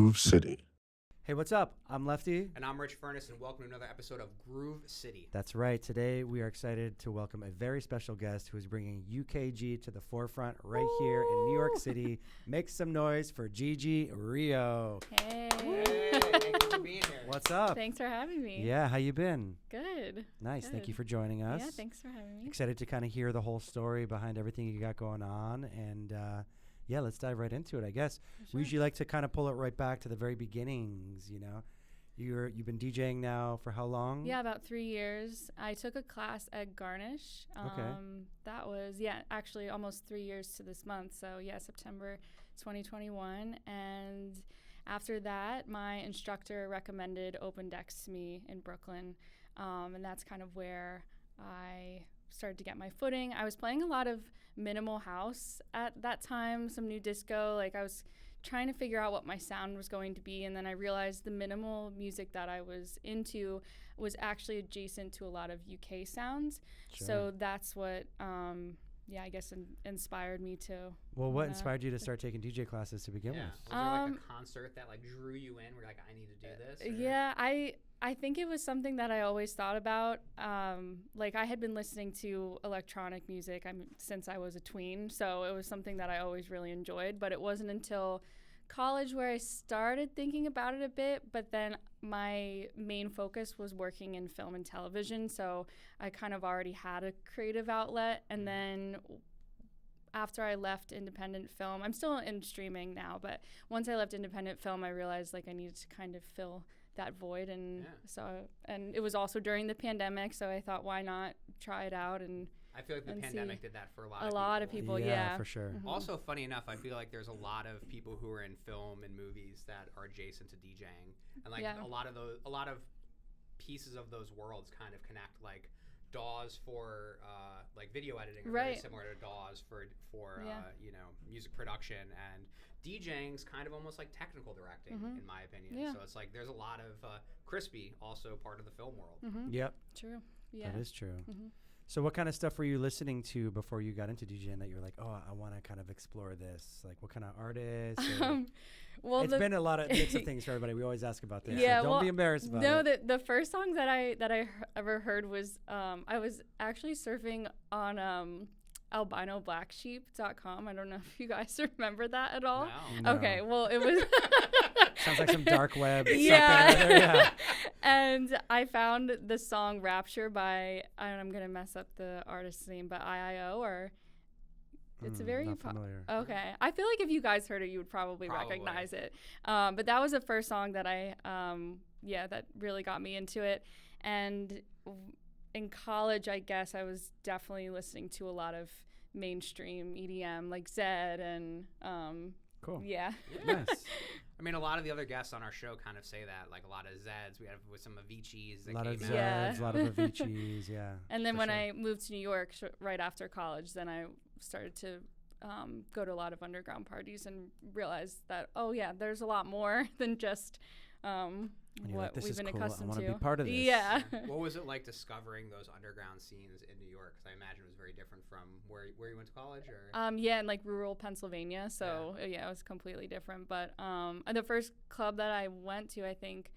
Groove City. Hey, what's up? I'm Lefty. And I'm Rich Furniss, and welcome to another episode of Groove City. That's right. Today, we are excited to welcome a very special guest who is bringing UKG to the forefront right here in New York City. Make some noise for Gigi Rio. Hey. Thanks for being here. What's up? Thanks for having me. Yeah, how you been? Good. Nice. Good. Thank you for joining us. Yeah, thanks for having me. Excited to kind of hear the whole story behind everything you got going on. And yeah, let's dive right into it, I guess. Sure. We usually like to kind of pull it right back to the very beginnings, you know. You've been DJing now for how long? Yeah, about 3 years. I took a class at Garnish. Okay. That was, actually almost 3 years to this month. So, September 2021. And after that, my instructor recommended Open Decks to me in Brooklyn. And that's kind of where I started to get my footing. I was playing a lot of minimal house at that time, some new disco. Like, I was trying to figure out what my sound was going to be, and then I realized the minimal music that I was into was actually adjacent to a lot of UK sounds. Sure. So that's what I guess inspired me to What inspired you to start taking DJ classes to begin Was with? there like a concert that like drew you in? Where you're like, I need to do this? Or? Yeah, I think it was something that I always thought about. Like, I had been listening to electronic music since I was a tween, so it was something that I always really enjoyed. But it wasn't until college where I started thinking about it a bit, but then my main focus was working in film and television, so I kind of already had a creative outlet. And then after I left independent film, I'm still in streaming now, but once I left independent film, I realized like I needed to kind of fill that void, and it was also during the pandemic, so I thought, why not try it out? And I feel like the pandemic did that for a lot of people. Yeah, for sure. Mm-hmm. Also, funny enough, I feel like there's a lot of people who are in film and movies that are adjacent to DJing, and like a lot of pieces of those worlds kind of connect. Like DAWs for like video editing are very similar to DAWs for music production, and DJing's kind of almost like technical directing, in my opinion. Yeah. So it's like there's a lot of Crispy also part of the film world. Mm-hmm. Yep. True. Yeah. That is true. Mm-hmm. So what kind of stuff were you listening to before you got into DJing that you were like, oh, I want to kind of explore this? Like, what kind of artists? Well, it's been a lot of mix of things for everybody. We always ask about this. Yeah, so don't be embarrassed about it. No, the first song that I ever heard was I was actually surfing on albinoblacksheep.com. I don't know if you guys remember that at all. No. Okay, well, it was sounds like some dark web. Yeah. And I found the song Rapture by, I'm going to mess up the artist's name, but IIO, or it's a very not familiar. Okay. I feel like if you guys heard it, you would probably recognize it. But that was the first song that that really got me into it. And in college, I guess I was definitely listening to a lot of mainstream EDM, like Zed and cool. Yeah. Nice. I mean, a lot of the other guests on our show kind of say that, like a lot of Zeds. We have with some Avicii's that a lot of came Zeds, out. a lot of Avicii's, yeah. And then when I moved to New York right after college, then I started to go to a lot of underground parties and realized that, there's a lot more than just what we've been accustomed to. I want to be part of this. Yeah. What was it like discovering those underground scenes in New York? Because I imagine it was very different from where you went to college, or in like rural Pennsylvania. So it was completely different. But the first club that I went to, I think,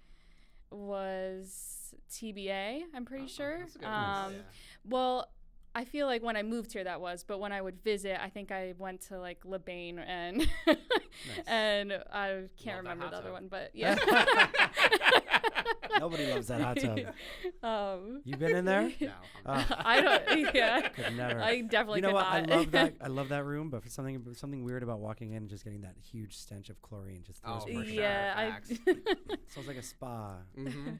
was TBA. I'm pretty sure. That's a good one. Well, I feel like when I moved here but when I would visit, I think I went to like LeBain and and I can't remember the other one, but yeah. Nobody loves that hot tub. You been in there? No. I don't. Yeah. Could never. I definitely. You know could what? not. I love that. I love that room, but for something weird about walking in and just getting that huge stench of chlorine just throws me. For yeah. sure. Sounds like a spa. Mm-hmm.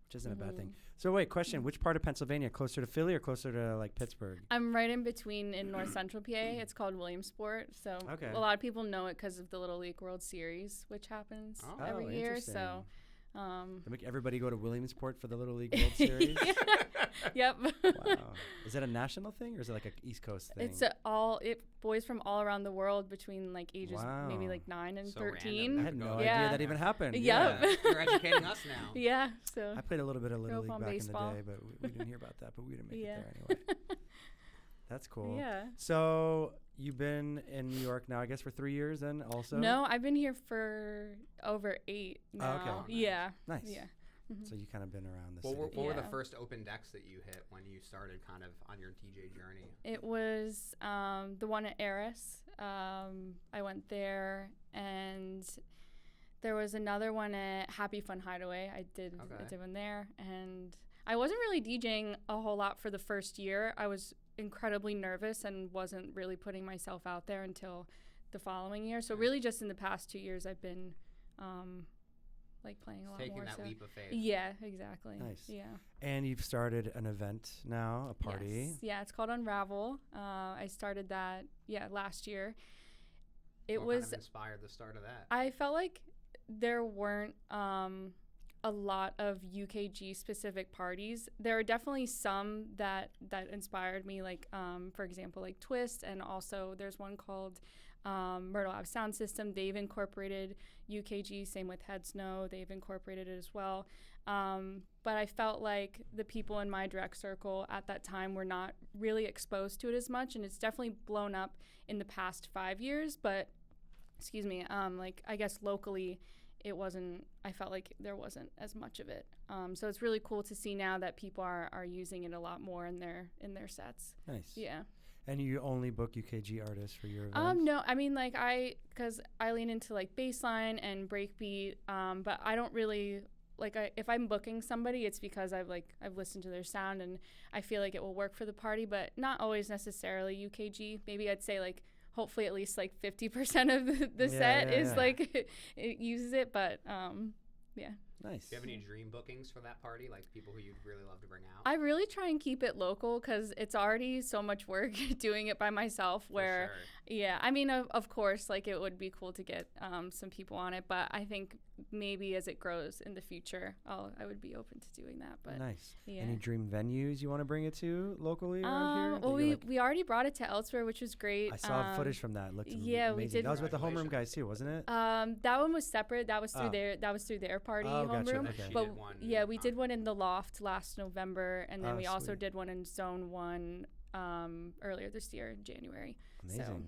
Which isn't a bad thing. So wait, question: which part of Pennsylvania? Closer to Philly or closer to like Pittsburgh? I'm right in between in North Central PA. It's called Williamsport. So a lot of people know it because of the Little League World Series, which happens every year. So they make everybody go to Williamsport for the Little League World Series. Yep. Wow. Is that a national thing or is it like an East Coast thing? It's boys from all around the world between like ages maybe like 9 and 13. I had no idea that even happened. Yep. Yeah. You're educating us now. Yeah. So I played a little bit of Little League back baseball. in the day, but we didn't hear about that. But we didn't make it there anyway. That's cool. Yeah. So you've been in New York now, I guess, for 3 years then also? No, I've been here for over 8 now. Oh, okay. Yeah. Nice. Yeah. So you kind of been around the What city. were the first open decks that you hit when you started kind of on your DJ journey? It was the one at Eris. I went there, and there was another one at Happy Fun Hideaway. I did one there, and I wasn't really DJing a whole lot for the first year. I was incredibly nervous and wasn't really putting myself out there until the following year. So really just in the past 2 years I've been like playing a lot Taking more. Taking that leap of faith. Yeah, exactly. Nice. Yeah. And you've started an event now, a party. Yes. Yeah, it's called Unravel. I started that, last year. What kind of inspired the start of that? I felt like there weren't a lot of UKG specific parties. There are definitely some that inspired me, like for example, like Twist, and also there's one called Myrtle Ave Sound System. They've incorporated UKG. Same with Head Snow. They've incorporated it as well. But I felt like the people in my direct circle at that time were not really exposed to it as much, and it's definitely blown up in the past 5 years. But like I guess locally, it wasn't. I felt like there wasn't as much of it. So it's really cool to see now that people are using it a lot more in their sets. Nice. Yeah. And you only book UKG artists for your events? No, I mean, like because I lean into like bassline and breakbeat, but I don't really if I'm booking somebody, it's because I've listened to their sound and I feel like it will work for the party, but not always necessarily UKG. Maybe I'd say hopefully at least 50% of the set is it uses it, but yeah. Nice. Do you have any dream bookings for that party, like people who you'd really love to bring out? I really try and keep it local because it's already so much work doing it by myself. Where, for sure. Yeah, I mean, of course, it would be cool to get some people on it, but I think maybe as it grows in the future, I would be open to doing that. But nice. Yeah. Any dream venues you want to bring it to locally around here? Well, we already brought it to Elsewhere, which was great. I saw footage from that. It looked amazing. We did. That was with the homeroom guys too, wasn't it? That one was separate. That was through their party homeroom. Gotcha. Okay. But we did one in the Loft last November, and then we also did one in Zone 1 earlier this year in January. Amazing. So,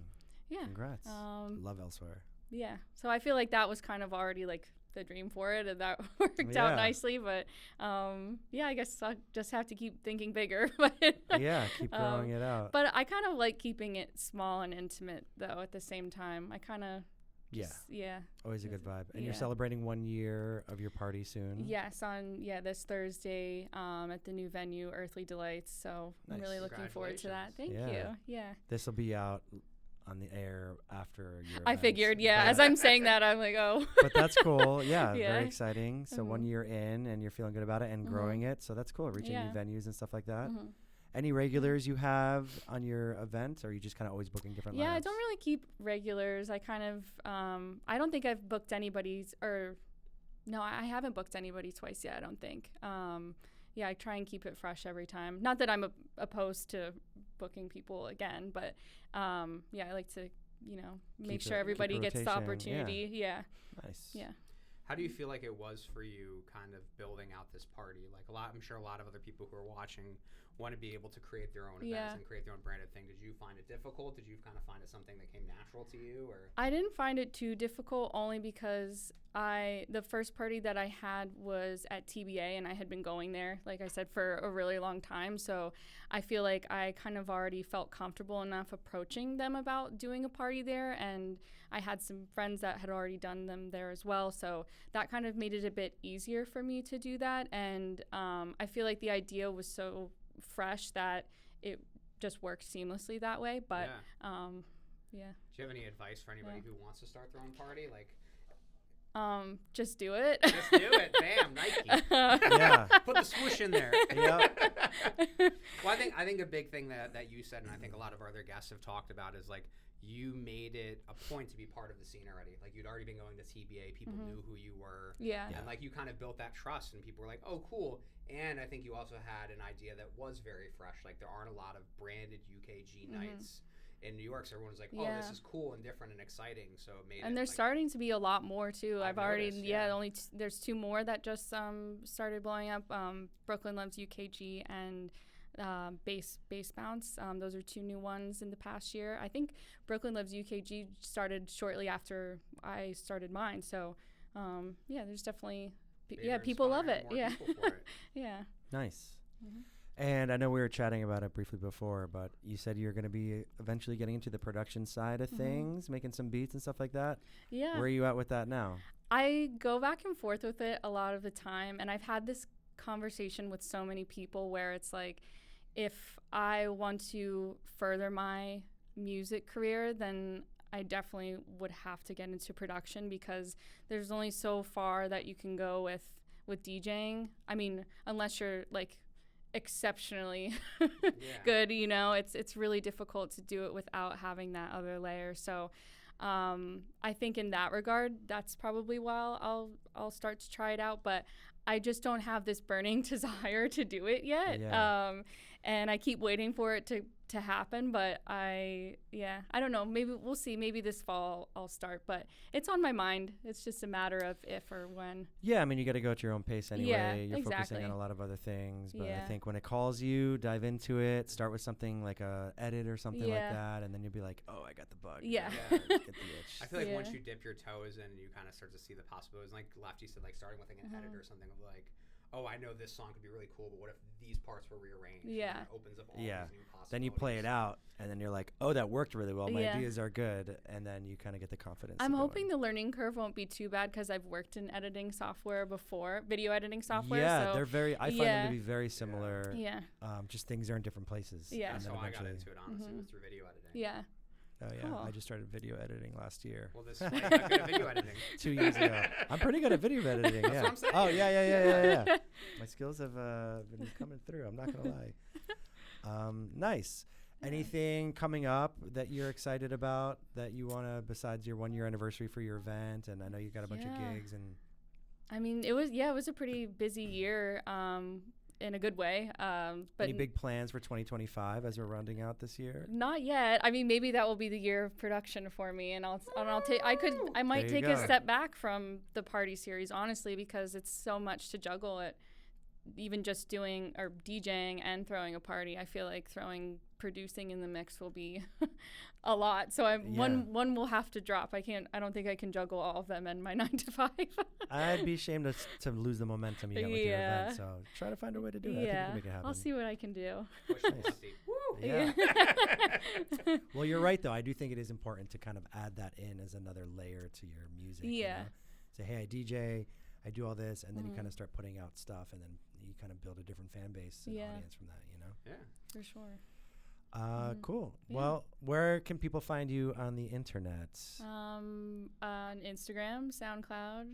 yeah. Congrats. Love Elsewhere. Yeah. So I feel like that was kind of already the dream for it, and that worked out nicely. But I guess I'll just have to keep thinking bigger. But keep growing it out. But I kind of like keeping it small and intimate, though, at the same time. I kind of always a good vibe. And you're celebrating 1 year of your party soon. Yes, on this Thursday at the new venue, Earthly Delights. So I'm really looking forward to that. Thank you. Yeah. This will be out on the air after your I figured, as I'm saying that, I'm like, oh. But that's cool. Yeah, very exciting. So 1 year in, and you're feeling good about it and growing it. So that's cool, reaching new venues and stuff like that. Any regulars you have on your events, or are you just kind of always booking different lineups? I don't really keep regulars. I kind of, I don't think I've booked anybody's, I haven't booked anybody twice yet, I don't think. I try and keep it fresh every time. Not that I'm opposed to booking people again, but I like to, make sure everybody gets the opportunity. Yeah. Nice. Yeah. How do you feel like it was for you kind of building out this party? I'm sure a lot of other people who are watching want to be able to create their own events and create their own branded thing. Did you find it difficult? Did you kind of find it something that came natural to you? Or I didn't find it too difficult, only because the first party that I had was at TBA, and I had been going there, like I said, for a really long time. So I feel like I kind of already felt comfortable enough approaching them about doing a party there, and I had some friends that had already done them there as well. So that kind of made it a bit easier for me to do that. And I feel like the idea was so fresh that it just worked seamlessly that way. But do you have any advice for anybody who wants to start their own party? Just do it. Just do it. Bam, Nike. Put the swoosh in there. Well, I think a big thing that you said, and I think a lot of our other guests have talked about, is you made it a point to be part of the scene already. You'd already been going to TBA. People knew who you were. Yeah. And you kind of built that trust, and people were like, oh, cool. And I think you also had an idea that was very fresh. There aren't a lot of branded UKG nights in New York, so everyone's like, oh, this is cool and different and exciting. So it made it. And there's starting to be a lot more too. I've already noticed, there's 2 more that just started blowing up. Brooklyn Loves UKG and Bass Bounce. Those are 2 new ones in the past year. I think Brooklyn Lives UKG started shortly after I started mine. So there's definitely people love it. Yeah. Yeah. Nice. Mm-hmm. And I know we were chatting about it briefly before, but you said you're going to be eventually getting into the production side of things, making some beats and stuff like that. Yeah. Where are you at with that now? I go back and forth with it a lot of the time, and I've had this conversation with so many people where it's like, if I want to further my music career, then I definitely would have to get into production, because there's only so far that you can go with DJing. I mean, unless you're like exceptionally good, you know, it's really difficult to do it without having that other layer. So I think in that regard, that's probably why I'll start to try it out, but I just don't have this burning desire to do it yet. And I keep waiting for it to happen, but I don't know, maybe we'll see. Maybe this fall I'll start, but it's on my mind. It's just a matter of if or when. Yeah, I mean, you got to go at your own pace anyway. Yeah, You're exactly. focusing on a lot of other things, but I think when it calls you, dive into it, start with something like a edit or something like that, and then you'll be like, oh, I got the bug. Yeah. Get the itch. I feel like once you dip your toes in, you kind of start to see the possibilities. Like Lefty said, like starting with like an edit or something of like, oh, I know this song could be really cool, but what if these parts were rearranged? Yeah. And it opens up all these new possibilities. Then you play it out, and then you're like, oh, that worked really well. My ideas are good. And then you kind of get the confidence. I'm hoping the learning curve won't be too bad, because I've worked in editing software before, video editing software. Yeah, so they're very, I find them to be very similar. Yeah. Just things are in different places. Yeah. That's how I got into it, honestly, was through video editing. Yeah. Oh, yeah. Cool. I just started video editing last year. Well, this is good at video editing. 2 years ago. I'm pretty good at video editing. That's what I'm saying. Oh, yeah. My skills have been coming through. I'm not going to lie. Nice. Anything coming up that you're excited about that you want to, besides your 1 year anniversary for your event? And I know you got a bunch of gigs. And I mean, it was a pretty busy year. In a good way. But any big plans for 2025 as we're rounding out this year? Not yet. I mean, maybe that will be the year of production for me, and I might take a step back from the party series, honestly, because it's so much to juggle it. Even just doing or DJing and throwing a party, I feel like producing in the mix will be a lot. So one will have to drop. I don't think I can juggle all of them in my 9 to 5. I'd be ashamed to lose the momentum you got with your event. So try to find a way to do it. I think you can make it happen. I'll see what I can do. Yeah. Well, you're right though. I do think it is important to kind of add that in as another layer to your music. Yeah. You know? Say, hey, I DJ, I do all this, and then you kind of start putting out stuff, and then you kind of build a different fan base and audience from that, you know? Yeah. For sure. Cool. Yeah. Well, where can people find you on the internet? On Instagram, SoundCloud,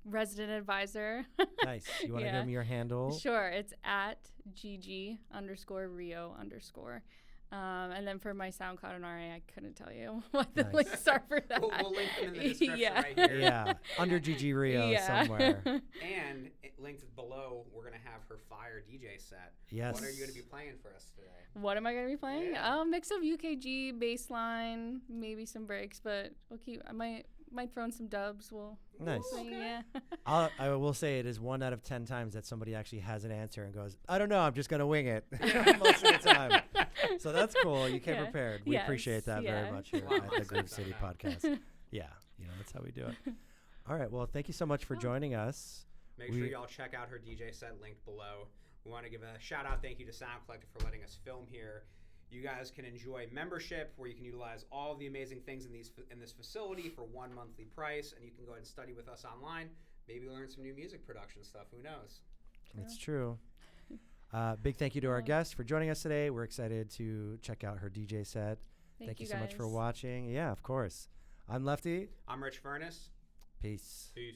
Resident Advisor. Nice. You want to give me your handle? Sure. It's at Gigi _Rio_. And then for my SoundCloud and RA, I couldn't tell you what the links are for that. We'll link them in the description right here. Yeah, under Gigi Rio somewhere. And linked below, we're going to have her fire DJ set. Yes. What are you going to be playing for us today? What am I going to be playing? Yeah. A mix of UKG, bass line, maybe some breaks, but I might throw in some dubs. Nice. Yeah. I will say it is 1 out of 10 times that somebody actually has an answer and goes, I don't know, I'm just going to wing it most of the time. So that's cool. You came prepared. We appreciate that very much here at the Groove City Podcast. Yeah, that's how we do it. All right. Well, thank you so much for joining us. Make sure y'all check out her DJ set linked below. We want to give a shout out thank you to Sound Collective for letting us film here. You guys can enjoy membership where you can utilize all of the amazing things in this facility for 1 monthly price, and you can go ahead and study with us online. Maybe learn some new music production stuff. Who knows? It's true. Big thank you to our guest for joining us today. We're excited to check out her DJ set. Thank you so much for watching. Yeah, of course. I'm Lefty. I'm Rich Furniss. Peace. Peace.